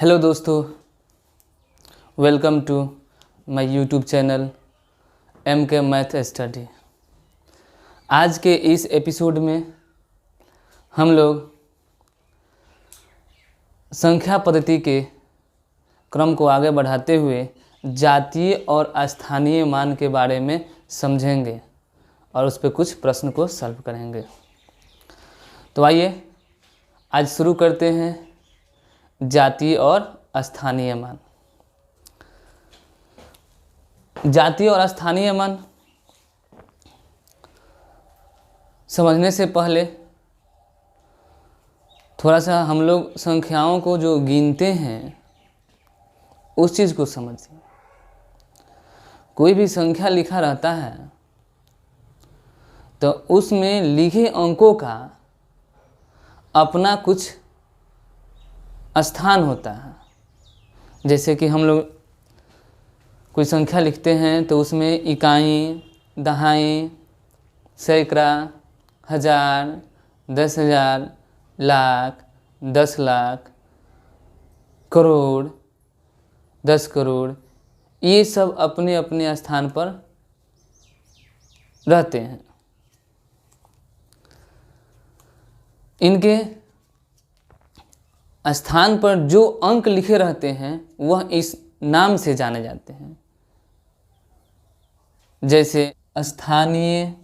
Hello दोस्तों, welcome to my YouTube channel MK math study. आज के इस एपिसोड में हम लोग संख्या पद्धति के क्रम को आगे बढ़ाते हुए जातीय और स्थानीय मान के बारे में समझेंगे और उस पर कुछ प्रश्न को सॉल्व करेंगे। तो आइए आज शुरू करते हैं जातीय और स्थानीय मान। जातीय और स्थानीय मान समझने से पहले थोड़ा सा हम लोग संख्याओं को जो गिनते हैं उस चीज़ को समझें। कोई भी संख्या लिखा रहता है तो उसमें लिखे अंकों का अपना कुछ स्थान होता है। जैसे कि हम लोग कोई संख्या लिखते हैं तो उसमें इकाई, दहाई, सैकड़ा, हजार, 10,000, लाख, 10 लाख, करोड़, 10 करोड़, ये सब अपने अपने स्थान पर रहते हैं। इनके स्थान पर जो अंक लिखे रहते हैं वह इस नाम से जाने जाते हैं। जैसे स्थानीय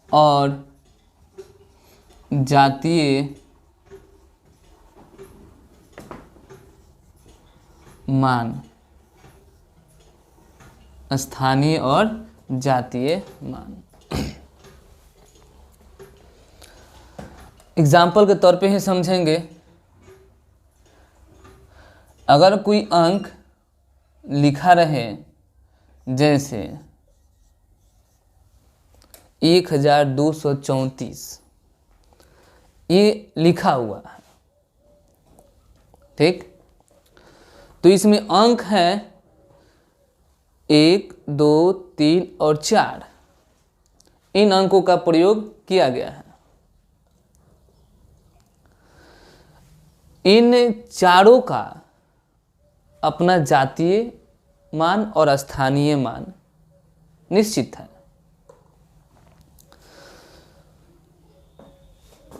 और जातीय मान। स्थानीय और जातीय मान एग्जाम्पल के तौर पे ही समझेंगे। अगर कोई अंक लिखा रहे जैसे 1234, ये लिखा हुआ है, ठीक। तो इसमें अंक है 1, 2, 3 और 4। इन अंकों का प्रयोग किया गया है। इन चारों का अपना जातीय मान और स्थानीय मान निश्चित है।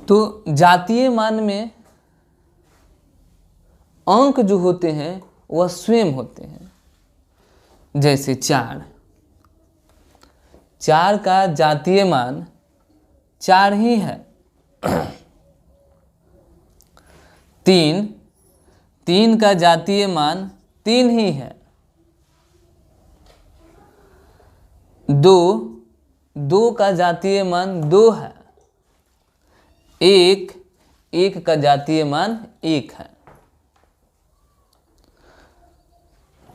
तो जातीय मान में अंक जो होते हैं वह स्वयं होते हैं। जैसे 4 का जातीय मान 4 ही है। 3 का जातीय मान 3 ही है। 2 का जातीय मान 2 है। 1 का जातीय मान 1 है।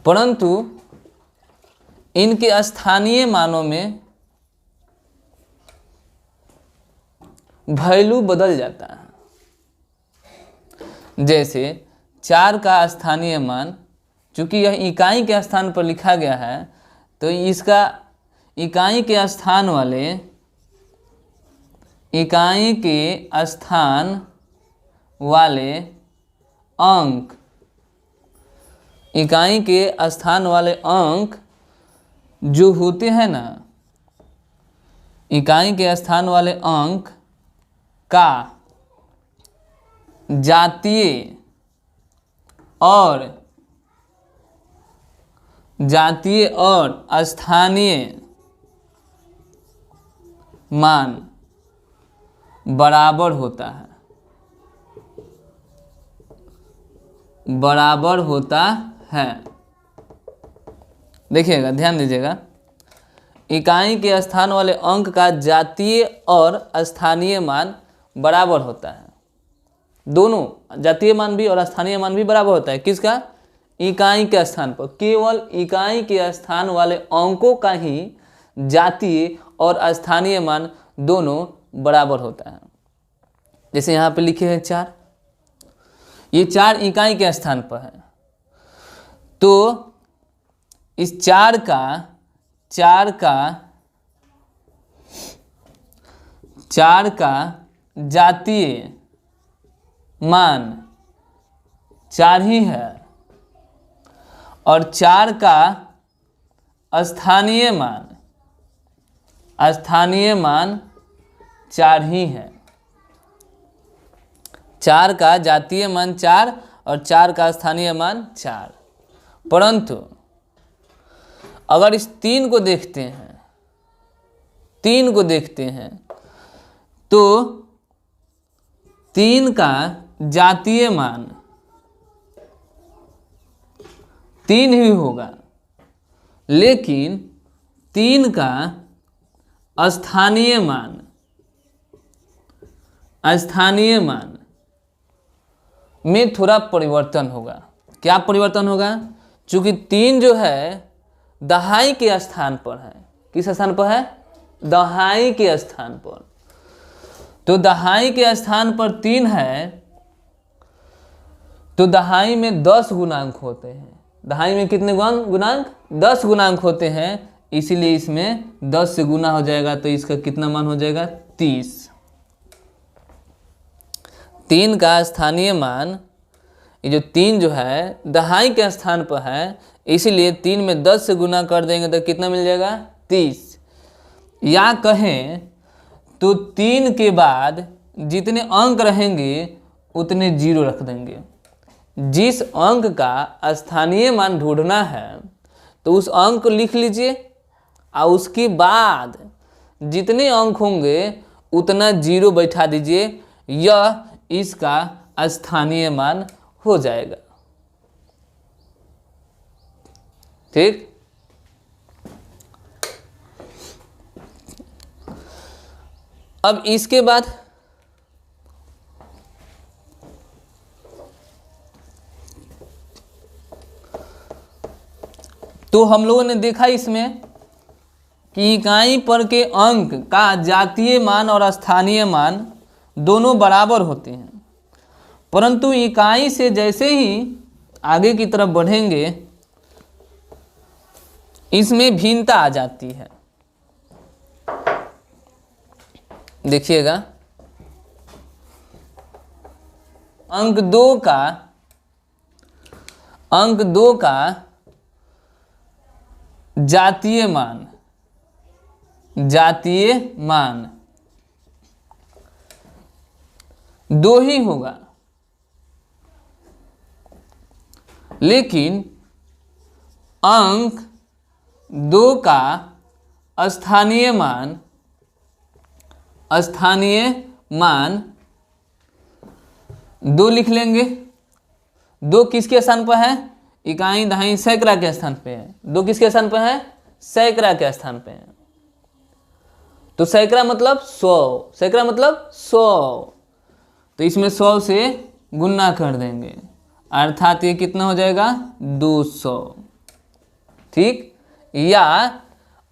परंतु इनके स्थानीय मानों में वैल्यू बदल जाता है। जैसे 4 का स्थानीय मान, चूंकि यह इकाई के स्थान पर लिखा गया है तो इसका इकाई के स्थान वाले अंक, इकाई के स्थान वाले अंक जो होते हैं ना, इकाई के स्थान वाले अंक का जातीय और स्थानीय मान बराबर होता है। देखिएगा, ध्यान दीजिएगा। इकाई के स्थान वाले अंक का जातीय और स्थानीय मान बराबर होता है। दोनों जातीय मान भी और स्थानीय मान भी बराबर होता है। किसका? इकाई के स्थान पर। केवल इकाई के स्थान वाले अंकों का ही जातीय और स्थानीय मान दोनों बराबर होता है। जैसे यहाँ पे लिखे हैं 4, ये 4 इकाई के स्थान पर है। तो इस 4 का जातीय मान 4 ही है और 4 का स्थानीय मान 4 ही है। 4 का जातीय मान 4 और 4 का स्थानीय मान 4। परंतु अगर इस 3 को देखते हैं तो 3 का जातीय मान 3 ही होगा, लेकिन 3 का स्थानीय मान में थोड़ा परिवर्तन होगा। क्या परिवर्तन होगा? चूंकि 3 जो है दहाई के स्थान पर है। किस स्थान पर है? दहाई के स्थान पर। तो दहाई के स्थान पर 3 है, तो दहाई में 10 गुणांक होते हैं। दहाई में कितने गुणांक? 10 गुणांक होते हैं, इसीलिए इसमें 10 से गुना हो जाएगा, तो इसका कितना मान हो जाएगा? 30। 3 का स्थानीय मान, ये जो 3 जो है दहाई के स्थान पर है, इसीलिए 3 में 10 से गुना कर देंगे तो कितना मिल जाएगा? 30। या कहें तो 3 के बाद जितने अंक रहेंगे उतने 0 रख देंगे। जिस अंक का स्थानीय मान ढूंढना है तो उस अंक को लिख लीजिए और उसके बाद जितने अंक होंगे उतना 0 बैठा दीजिए, यह इसका स्थानीय मान हो जाएगा। ठीक। अब इसके बाद तो हम लोगों ने देखा इसमें कि इकाई पर के अंक का जातीय मान और स्थानीय मान दोनों बराबर होते हैं, परंतु इकाई से जैसे ही आगे की तरफ बढ़ेंगे इसमें भिन्नता आ जाती है। देखिएगा, अंक 2 का जातीय मान 2 ही होगा, लेकिन अंक 2 का स्थानीय मान 2 लिख लेंगे। 2 किसके स्थान पर है? इकाई, दहाई, सैकड़ा के स्थान पे है। 2 किसके स्थान पर है? सैकड़ा के स्थान पे है। तो सैकड़ा मतलब 100, सैकड़ा मतलब 100, तो इसमें 100 से गुना कर देंगे, अर्थात ये कितना हो जाएगा? 200। ठीक। या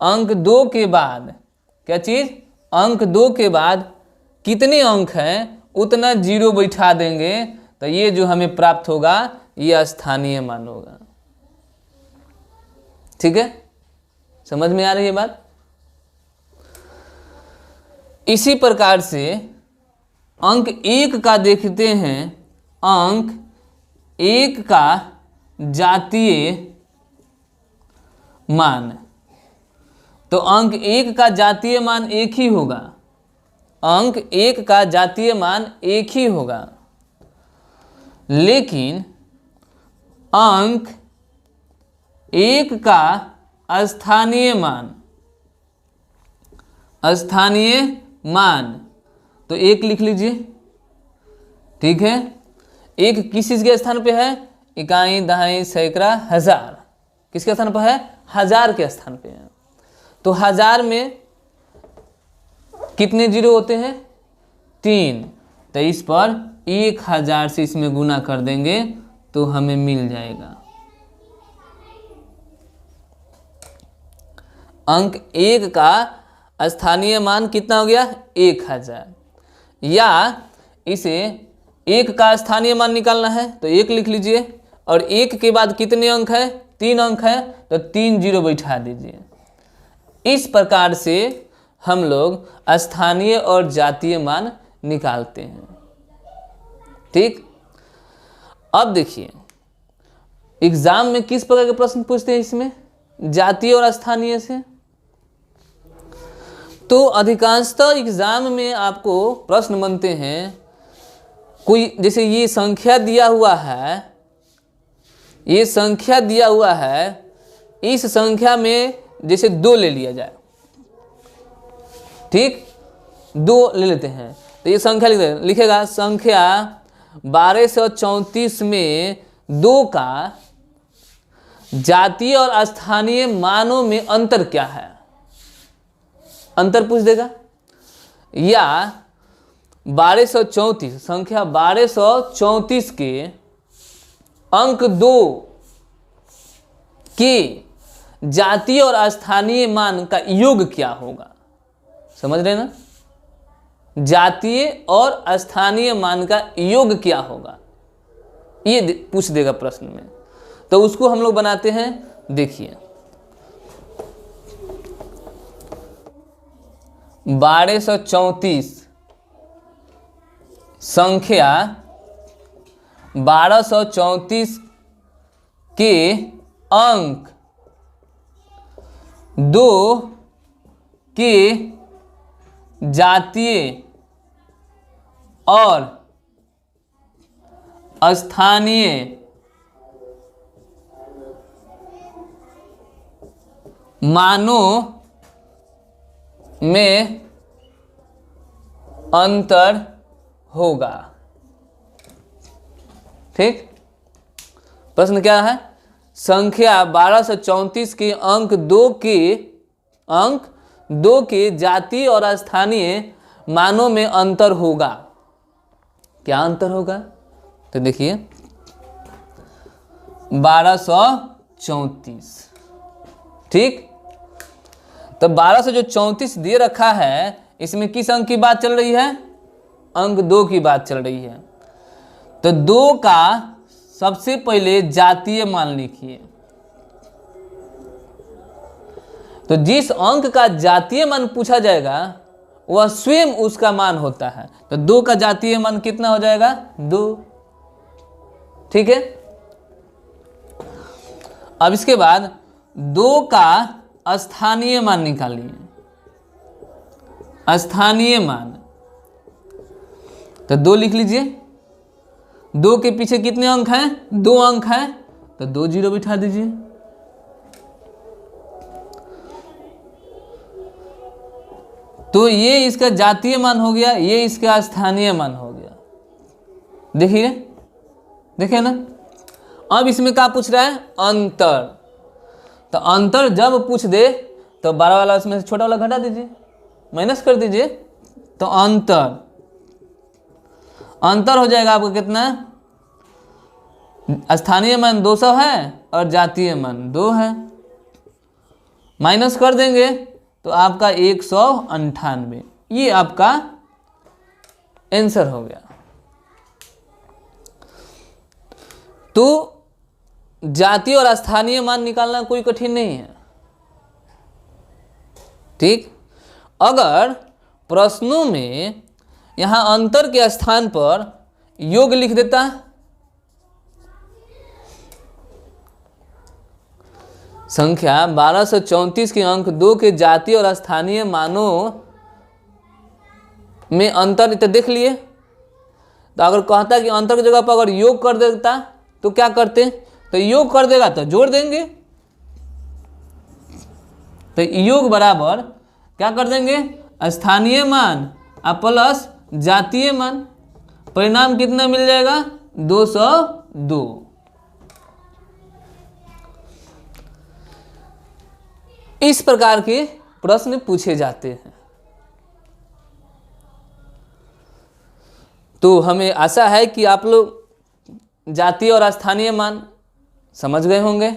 अंक 2 के बाद क्या चीज? अंक 2 के बाद कितने अंक हैं उतना 0 बैठा देंगे, तो ये जो हमें प्राप्त होगा ये स्थानीय मान होगा। ठीक है, समझ में आ रही है बात? इसी प्रकार से अंक 1 का देखते हैं। अंक 1 का जातीय मान, तो अंक 1 का जातीय मान 1 ही होगा। अंक 1 का जातीय मान 1 ही होगा, लेकिन अंक 1 का स्थानीय मान तो 1 लिख लीजिए। ठीक है, 1 किस चीज के स्थान पे है? इकाई, दहाई, सैकड़ा, हजार। किसके स्थान पर है? 1000 के स्थान पे है। तो 1000 में कितने 0 होते हैं? 3। तो इस पर 1000 से इसमें गुना कर देंगे तो हमें मिल जाएगा। अंक 1 का स्थानीय मान कितना हो गया? 1000। या इसे 1 का स्थानीय मान निकालना है तो 1 लिख लीजिए, और 1 के बाद कितने अंक है? 3 अंक है, तो 3 0 बैठा दीजिए। इस प्रकार से हम लोग स्थानीय और जातीय मान निकालते हैं। ठीक। अब देखिए एग्जाम में किस प्रकार के प्रश्न पूछते हैं इसमें, जातीय और स्थानीय से। तो अधिकांशतः एग्जाम में आपको प्रश्न बनते हैं, कोई जैसे ये संख्या दिया हुआ है, ये संख्या दिया हुआ है, इस संख्या में जैसे 2 ले लिया जाए, ठीक, 2 ले लेते हैं, तो ये संख्या लिखेगा संख्या 1234 में 2 का जातीय और स्थानीय मानों में अंतर क्या है, अंतर पूछ देगा। या 1234 संख्या 1234 के अंक 2 के जातीय और स्थानीय मान का योग क्या होगा, समझ रहे ना, जातीय और स्थानीय मान का योग क्या होगा, ये पूछ देगा प्रश्न में। तो उसको हम लोग बनाते हैं, देखिए 1234 संख्या 1234 के अंक 2 के जातीय और स्थानीय मानों में अंतर होगा। ठीक, प्रश्न क्या है, संख्या 1234 के अंक 2 के जातीय और स्थानीय मानों में अंतर होगा। क्या अंतर होगा, तो देखिए 1234, ठीक, तो 1234 दे रखा है, इसमें किस अंक की बात चल रही है, अंक 2 की बात चल रही है। तो 2 का सबसे पहले जातीय मान लिखिए। तो जिस अंक का जातीय मान पूछा जाएगा वह स्वयं उसका मान होता है। तो 2 का जातीय मान कितना हो जाएगा, 2, ठीक है। अब इसके बाद 2 का स्थानीय मान निकालिए, स्थानीय मान, तो 2 लिख लीजिए। 2 के पीछे कितने अंक हैं, 2 अंक हैं, तो 2 जीरो बिठा दीजिए। तो ये इसका जातीय मान हो गया, ये इसका स्थानीय मान हो गया। देखिए, देखिए ना। अब इसमें क्या पूछ रहा है, अंतर। तो अंतर जब पूछ दे तो 12 वाला उसमें से छोटा वाला घटा दीजिए, माइनस कर दीजिए, तो अंतर हो जाएगा आपको कितना, स्थानीय मान 200 है और जातीय मान 2 है, माइनस कर देंगे तो आपका 198, ये आपका आंसर हो गया। तो जातीय और स्थानीय मान निकालना कोई कठिन नहीं है, ठीक। अगर प्रश्नों में यहां अंतर के स्थान पर योग लिख देता, संख्या 1234 के अंक 2 के जातीय और स्थानीय मानों में अंतर, तो देख लिए। तो अगर कहता कि अंतर की जगह पर अगर योग कर देता तो क्या करते, तो योग कर देगा तो जोड़ देंगे, तो योग बराबर क्या कर देंगे, स्थानीय मान प्लस जातीय मान, परिणाम कितना मिल जाएगा, 202। इस प्रकार के प्रश्न पूछे जाते हैं। तो हमें आशा है कि आप लोग जातीय और स्थानीय मान समझ गए होंगे।